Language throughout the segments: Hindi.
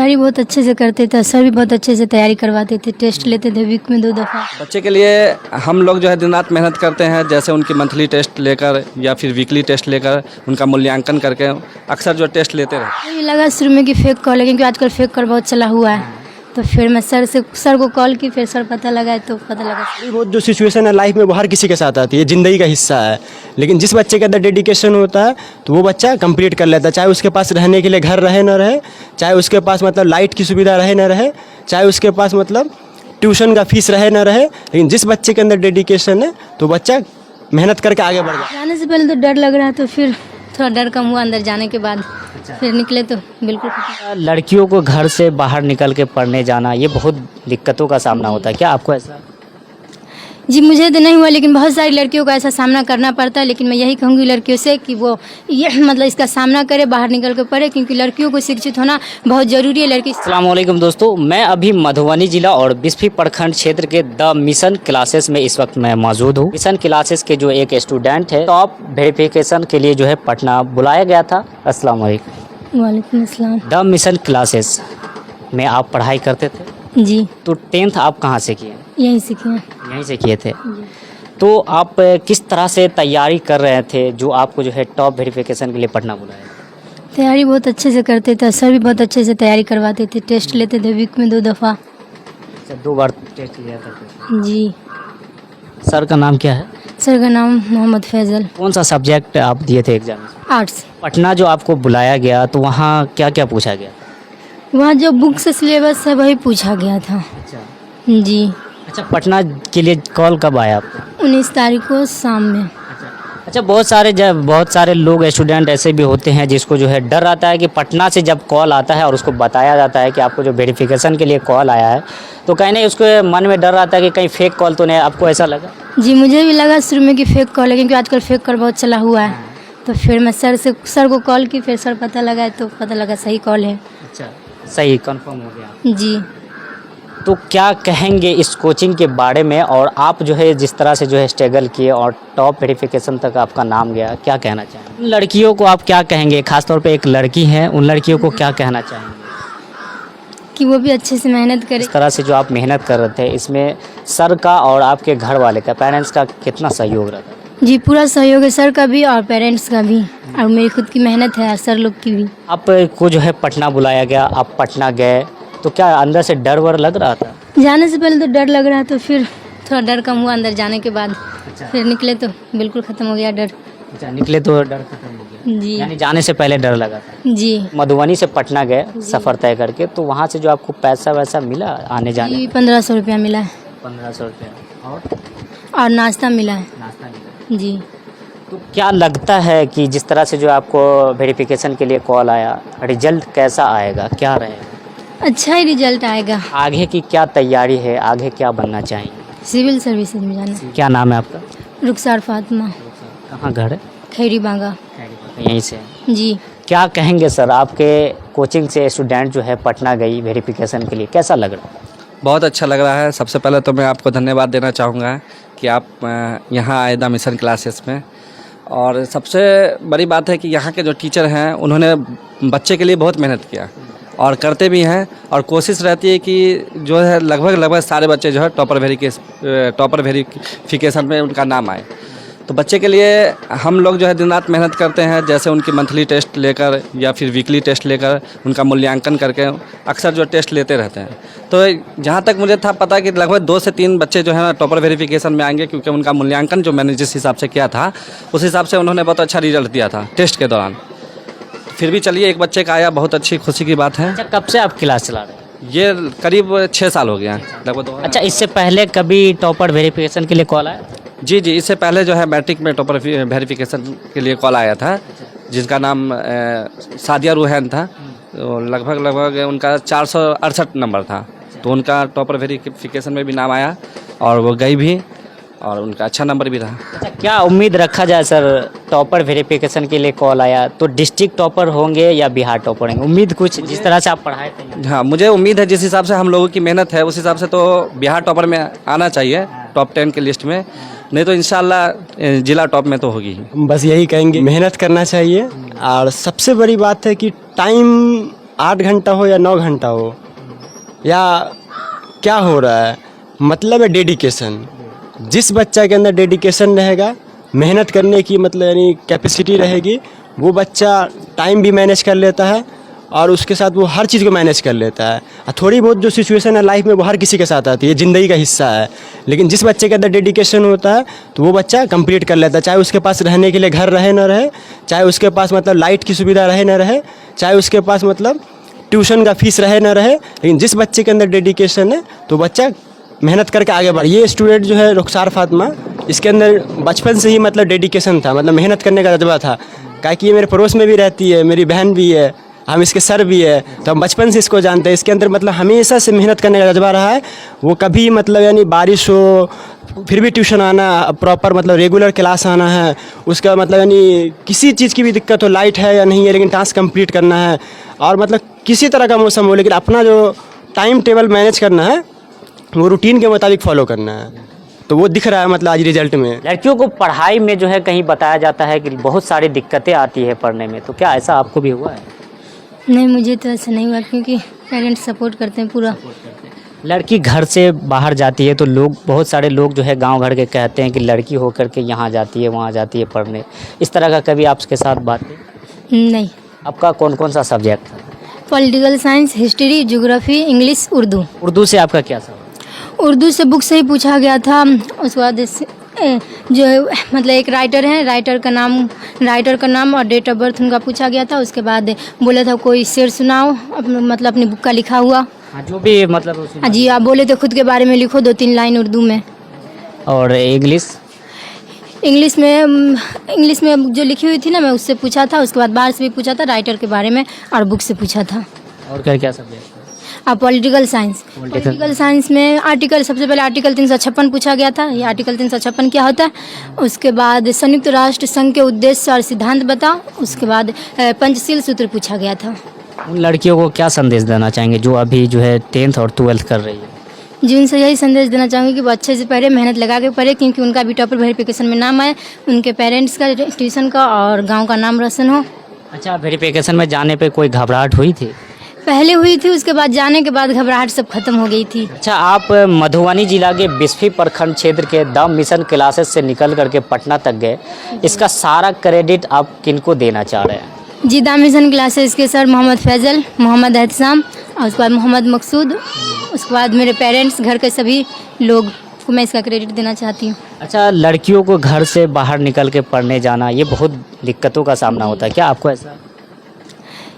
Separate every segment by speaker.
Speaker 1: तैयारी बहुत अच्छे से करते थे, सर भी बहुत अच्छे से तैयारी करवाते थे, टेस्ट लेते थे वीक में 2 दफ़ा।
Speaker 2: बच्चे के लिए हम लोग जो है दिन रात मेहनत करते हैं, जैसे उनकी मंथली टेस्ट लेकर या फिर वीकली टेस्ट लेकर उनका मूल्यांकन करके अक्सर जो टेस्ट लेते रहे।
Speaker 1: मुझे लगा शुरू में कि फेक कॉल है, क्योंकि आजकल फेक कॉल बहुत चला हुआ है। तो फिर मैं सर को कॉल की, फिर सर पता लगा तो पता लगा।
Speaker 3: बहुत जो सिचुएशन है लाइफ में वो हर किसी के साथ आती है, ज़िंदगी का हिस्सा है। लेकिन जिस बच्चे के अंदर डेडिकेशन होता है तो वो बच्चा कंप्लीट कर लेता है, चाहे उसके पास रहने के लिए घर रहे ना रहे, चाहे उसके पास मतलब लाइट की सुविधा रहे ना रहे, चाहे उसके पास मतलब ट्यूशन का फीस रहे ना रहे। लेकिन जिस बच्चे के अंदर डेडिकेशन है तो बच्चा मेहनत करके आगे बढ़ जाए।
Speaker 1: जाने से पहले तो डर लग रहा, तो फिर थोड़ा डर कम हुआ अंदर जाने के बाद। फिर निकले तो बिल्कुल
Speaker 4: लड़कियों को घर से बाहर निकल के पढ़ने जाना ये बहुत दिक्कतों का सामना होता है, क्या आपको ऐसा?
Speaker 1: जी मुझे तो नहीं हुआ, लेकिन बहुत सारी लड़कियों को ऐसा सामना करना पड़ता है। लेकिन मैं यही कहूँगी लड़कियों से कि वो ये मतलब इसका सामना करे, बाहर निकल के पढ़े, क्योंकि लड़कियों को शिक्षित होना बहुत ज़रूरी है। लड़की
Speaker 4: अस्सलाम वालेकुम दोस्तों, मैं अभी मधुबनी जिला और बिस्फी प्रखंड क्षेत्र के द मिशन क्लासेस में इस वक्त मैं मौजूद हूँ। मिशन क्लासेस के जो एक स्टूडेंट है, टॉप वेरिफिकेशन के लिए जो है पटना बुलाया गया था। अस्सलाम वालेकुम।
Speaker 1: वालेकुम अस्सलाम।
Speaker 4: द मिशन क्लासेस में आप पढ़ाई करते थे?
Speaker 1: जी।
Speaker 4: तो 10th आप कहाँ से किए?
Speaker 1: यहीं सीखे।
Speaker 4: यहीं से किए थे। तो आप किस तरह से तैयारी कर रहे थे जो आपको जो है टॉप वेरिफिकेशन के लिए पटना बुलाया?
Speaker 1: तैयारी बहुत अच्छे से करते थे, सर भी बहुत अच्छे से तैयारी करवाते थे, टेस्ट लेते थे वीक में 2 दफ़ा।
Speaker 4: अच्छा, 2 बार टेस्ट लिया था।
Speaker 1: जी।
Speaker 4: सर का नाम क्या है?
Speaker 1: सर का नाम मोहम्मद फैज़ल।
Speaker 4: कौन सा सब्जेक्ट आप दिए थे एग्जाम में?
Speaker 1: आर्ट्स।
Speaker 4: पटना जो आपको बुलाया गया तो वहाँ क्या क्या पूछा गया?
Speaker 1: वहाँ जो बुक से सिलेबस है वही पूछा गया था।
Speaker 4: अच्छा।
Speaker 1: जी।
Speaker 4: अच्छा, पटना के लिए कॉल कब आया आपको?
Speaker 1: 19 तारीख को शाम में।
Speaker 4: अच्छा, बहुत सारे लोग स्टूडेंट ऐसे भी होते हैं जिसको जो है डर आता है कि पटना से जब कॉल आता है और उसको बताया जाता है कि आपको जो वेरिफिकेशन के लिए कॉल आया है, तो कहीं नहीं उसके मन में डर आता है कि कहीं फेक कॉल तो नहीं। आपको ऐसा लगा?
Speaker 1: जी मुझे भी लगा शुरू में कि फेक कॉल है, क्योंकि आजकल फेक कॉल बहुत चला हुआ है। तो फिर मैं सर को कॉल की, फिर सर पता लगा तो पता लगा सही कॉल है।
Speaker 4: अच्छा, सही कंफर्म हो गया।
Speaker 1: जी।
Speaker 4: तो क्या कहेंगे इस कोचिंग के बारे में, और आप जो है जिस तरह से जो है स्ट्रगल किए और टॉप वेरिफिकेशन तक आपका नाम गया, क्या कहना चाहेंगे? लड़कियों को आप क्या कहेंगे, खासतौर पे एक लड़की है, उन लड़कियों को क्या कहना चाहेंगे?
Speaker 1: कि वो भी अच्छे से मेहनत करे।
Speaker 4: इस तरह से जो आप मेहनत कर रहे थे, इसमें सर का और आपके घर वाले का, पेरेंट्स का कितना सहयोग रहा था?
Speaker 1: जी पूरा सहयोग है, सर का भी और पेरेंट्स का भी, और मेरी खुद की मेहनत है और सर लोग की भी।
Speaker 4: आपको जो है पटना बुलाया गया, आप पटना गए, तो क्या अंदर से डर वर लग रहा था?
Speaker 1: जाने से पहले तो डर लग रहा, तो फिर थोड़ा डर कम हुआ अंदर जाने के बाद। फिर निकले तो बिल्कुल ख़त्म हो गया डर।
Speaker 4: अच्छा, निकले तो डर खत्म हो गया।
Speaker 1: जी।
Speaker 4: यानी जाने से पहले डर लगा था।
Speaker 1: जी।
Speaker 4: मधुबनी से पटना गए सफ़र तय करके, तो वहाँ से जो आपको पैसा वैसा मिला आने जाने?
Speaker 1: जी 1500 रुपया मिला है।
Speaker 4: 1500 रुपया
Speaker 1: और नाश्ता मिला है।
Speaker 4: नाश्ता मिला।
Speaker 1: जी।
Speaker 4: तो क्या लगता है कि जिस तरह से जो आपको वेरिफिकेशन के लिए कॉल आया, रिजल्ट कैसा आएगा, क्या रहेगा?
Speaker 1: अच्छा ही रिजल्ट आएगा।
Speaker 4: आगे की क्या तैयारी है, आगे क्या बनना चाहेंगे?
Speaker 1: सिविल सर्विसेज में जाना है।
Speaker 4: क्या नाम है आपका?
Speaker 1: रुखसार फातिमा।
Speaker 4: कहाँ घर है?
Speaker 1: खैरी बांगा।
Speaker 4: यहीं से?
Speaker 1: जी।
Speaker 4: क्या कहेंगे सर, आपके कोचिंग से स्टूडेंट जो है पटना गई वेरिफिकेशन के लिए, कैसा लग रहा है?
Speaker 2: बहुत अच्छा लग रहा है। सबसे पहले तो मैं आपको धन्यवाद देना चाहूँगा कि आप यहाँ आए द मिशन क्लासेस में। और सबसे बड़ी बात है कि यहाँ के जो टीचर हैं उन्होंने बच्चे के लिए बहुत मेहनत किया और करते भी हैं, और कोशिश रहती है कि जो है लगभग सारे बच्चे जो है टॉपर वेरिफिकेशन में उनका नाम आए। तो बच्चे के लिए हम लोग जो है दिन रात मेहनत करते हैं, जैसे उनकी मंथली टेस्ट लेकर या फिर वीकली टेस्ट लेकर उनका मूल्यांकन करके अक्सर जो टेस्ट लेते रहते हैं। तो जहाँ तक मुझे था पता कि लगभग 2 से 3 बच्चे जो है ना टॉपर वेरिफिकेशन में आएंगे, क्योंकि उनका मूल्यांकन जो मैंने जिस हिसाब से किया था उस हिसाब से उन्होंने बहुत अच्छा रिजल्ट दिया था टेस्ट के दौरान। फिर भी चलिए, एक बच्चे का आया, बहुत अच्छी खुशी की बात है।
Speaker 4: अच्छा, कब से आप क्लास चला रहे हैं?
Speaker 2: ये करीब 6 साल हो गया लगभग।
Speaker 4: अच्छा, इससे पहले कभी टॉपर वेरिफिकेशन के लिए कॉल आया?
Speaker 2: जी, इससे पहले जो है मैट्रिक में टॉपर वेरिफिकेशन के लिए कॉल आया था, जिसका नाम सादिया रूहान था। तो लगभग उनका 468 नंबर था, तो उनका टॉपर वेरिफिकेशन में भी नाम आया और वो गई भी, और उनका अच्छा नंबर भी रहा।
Speaker 4: अच्छा, क्या उम्मीद रखा जाए सर, टॉपर वेरिफिकेशन के लिए कॉल आया तो डिस्ट्रिक्ट टॉपर होंगे या बिहार टॉपर होंगे? उम्मीद कुछ जिस तरह से आप पढ़ाए थे?
Speaker 2: हाँ, मुझे उम्मीद है जिस हिसाब से हम लोगों की मेहनत है उस हिसाब से तो बिहार टॉपर में आना चाहिए, टॉप 10 के लिस्ट में, नहीं तो इंशाल्लाह जिला टॉप में तो होगी ही।
Speaker 3: बस यही कहेंगे, मेहनत करना चाहिए। और सबसे बड़ी बात है कि टाइम 8 घंटा हो या 9 घंटा हो या क्या हो रहा है, मतलब है डेडिकेशन। जिस बच्चा के अंदर डेडिकेशन रहेगा, मेहनत करने की मतलब यानी कैपेसिटी रहेगी, वो बच्चा टाइम भी मैनेज कर लेता है और उसके साथ वो हर चीज़ को मैनेज कर लेता है। और थोड़ी बहुत जो सिचुएशन है लाइफ में वो हर किसी के साथ आती है, ज़िंदगी का हिस्सा है। लेकिन जिस बच्चे के अंदर डेडिकेशन होता है तो वो बच्चा कंप्लीट कर लेता है, चाहे उसके पास रहने के लिए घर रहे ना रहे, चाहे उसके पास मतलब लाइट की सुविधा रहे ना रहे, चाहे उसके पास मतलब ट्यूशन का फीस रहे ना रहे। लेकिन जिस बच्चे के अंदर डेडिकेशन है तो बच्चा मेहनत करके आगे बढ़। ये स्टूडेंट जो है रुखसार फातिमा, इसके अंदर बचपन से ही मतलब डेडिकेशन था, मतलब मेहनत करने का जज्बा था। काहे कि ये मेरे पड़ोस में भी रहती है, मेरी बहन भी है, हम इसके सर भी है, तो हम बचपन से इसको जानते हैं। इसके अंदर मतलब हमेशा से मेहनत करने का जज्बा रहा है। वो कभी मतलब यानी बारिश हो फिर भी ट्यूशन आना, प्रॉपर मतलब रेगुलर क्लास आना है, उसका मतलब यानी किसी चीज़ की भी दिक्कत हो, लाइट है या नहीं है लेकिन टास्क कंप्लीट करना है, और मतलब किसी तरह का मौसम हो लेकिन अपना जो टाइम टेबल मैनेज करना है वो रूटीन के मुताबिक फॉलो करना है। तो वो दिख रहा है मतलब आज रिजल्ट में।
Speaker 4: लड़कियों को पढ़ाई में जो है कहीं बताया जाता है कि बहुत सारी दिक्कतें आती है पढ़ने में, तो क्या ऐसा आपको भी हुआ है?
Speaker 1: नहीं, मुझे तो ऐसा नहीं हुआ क्योंकि पेरेंट्स सपोर्ट करते हैं पूरा।
Speaker 4: लड़की घर से बाहर जाती है तो लोग, बहुत सारे लोग जो है गांव घर के कहते हैं कि लड़की होकर के यहाँ जाती है वहाँ जाती है पढ़ने। इस तरह का कभी आपके साथ बात है?
Speaker 1: नहीं।
Speaker 4: आपका कौन कौन सा सब्जेक्ट था?
Speaker 1: Political science, history, geography, English, Urdu.
Speaker 4: Urdu से आपका क्या सवाल?
Speaker 1: उर्दू से बुक से ही पूछा गया था। उसके बाद जो मतलब एक राइटर हैं, राइटर का नाम और डेट ऑफ बर्थ उनका पूछा गया था। उसके बाद बोला था कोई शेर सुनाओ, मतलब अपनी बुक का लिखा हुआ।
Speaker 4: हाँ, जो भी मतलब
Speaker 1: हाँ जी, आप बोले तो खुद के बारे में लिखो 2-3 लाइन उर्दू में।
Speaker 4: और इंग्लिश
Speaker 1: में जो लिखी हुई थी ना, मैं उससे पूछा था। उसके बाद बाहर से भी पूछा था, राइटर के बारे में और बुक से पूछा था।
Speaker 4: और क्या क्या सब्जेक्ट?
Speaker 1: पॉलिटिकल साइंस में सबसे पहले आर्टिकल 356 पूछा गया था। ये आर्टिकल 356 क्या होता है। उसके बाद संयुक्त राष्ट्र संघ के उद्देश्य और सिद्धांत बताओ। उसके बाद पंचशील सूत्र पूछा गया था।
Speaker 4: उन लड़कियों को क्या संदेश देना चाहेंगे जो अभी जो है 10th और 12th कर रही है?
Speaker 1: जी, उनसे यही संदेश देना चाहूँगी कि वो अच्छे से पढ़े, मेहनत लगा के पढ़े, क्योंकि उनका भी टॉपर वेरिफिकेशन में नाम आए, उनके पेरेंट्स का, ट्यूशन का और गाँव का नाम रोशन हो।
Speaker 4: अच्छा, वेरिफिकेशन में जाने पे कोई घबराहट हुई थी?
Speaker 1: पहले हुई थी, उसके बाद जाने के बाद घबराहट सब खत्म हो गई थी।
Speaker 4: अच्छा, आप मधुबनी जिला के बिस्फी प्रखंड क्षेत्र के द मिशन क्लासेस से निकल करके पटना तक गए, इसका सारा क्रेडिट आप किनको देना चाह रहे हैं?
Speaker 1: जी, द मिशन क्लासेस के सर मोहम्मद फैज़ल, मोहम्मद एहतसाम और उसके बाद मोहम्मद मकसूद, उसके बाद मेरे पेरेंट्स, घर के सभी लोग को मैं इसका क्रेडिट देना चाहती हूँ।
Speaker 4: अच्छा, लड़कियों को घर से बाहर निकल के पढ़ने जाना ये बहुत दिक्कतों का सामना होता है, क्या आपको ऐसा?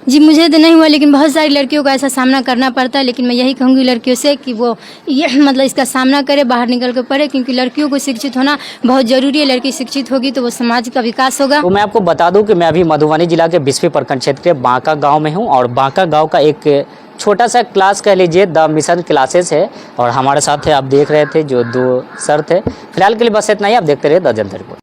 Speaker 1: जी, मुझे तो नहीं हुआ लेकिन बहुत सारी लड़कियों को ऐसा सामना करना पड़ता है। लेकिन मैं यही कहूँगी लड़कियों से कि वो ये मतलब इसका सामना करे, बाहर निकल कर पढ़े, क्योंकि लड़कियों को शिक्षित होना बहुत ज़रूरी है। लड़की शिक्षित होगी तो वो समाज का विकास होगा।
Speaker 4: तो मैं आपको बता दूं कि मैं अभी मधुबनी जिला के बिस्फी प्रखंड क्षेत्र के बांका गांव में हूं, और बांका गांव का एक छोटा सा क्लास कह लीजिए द मिशन क्लासेस है, और हमारे साथ है, आप देख रहे थे जो 2 सर थे। फिलहाल के लिए बस इतना ही, आप देखते रहे द जनता रिपोर्ट।